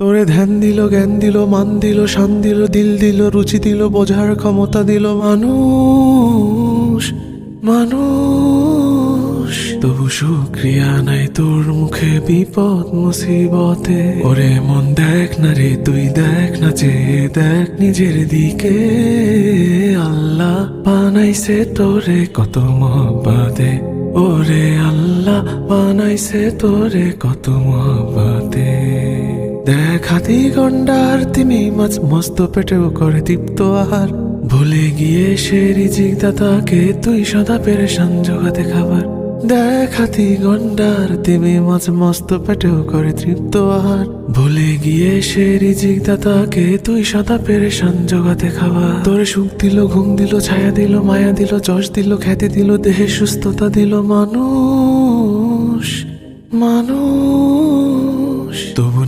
তোরে ধ্যান দিল, জ্ঞান দিল, মান দিল, শান দিল, দিল দিল, রুচি দিল, বোঝার ক্ষমতা দিল মানুষ মানুষ। তবু শুক্রিয়া নাই তোর মুখে বিপদ মুসিবতে। ওরে মন দেখ না রে, তুই দেখ না, যে দেখ নিজের দিকে। আল্লাহ বানাইছে তোরে কত মহব্বতে, ওরে আল্লাহ বানাইছে তোরে কত মহব্বতে। দেখ হাতি গন্ডার তিমি মাছ মস্ত পেটেও করে তৃপ্ত আহার। ভুলে গিয়ে সে রিজিক দাতাকে তুই সদা পেরেশান জোগাতে খাবার। দেখ হাতি গন্ডার তিমি মাছ মস্ত পেটেও করে তৃপ্ত আহার। ভুলে গিয়ে সে রিজিক দাতাকে তুই সদা পেরেশান জোগাতে খাবার। তোরে সুখ দিল, ঘুম দিল, ছায়া দিল, মায়া দিল, যশ দিল, খ্যাতি দিল, দেহে সুস্থতা দিল মানুষ মানুষ। তবু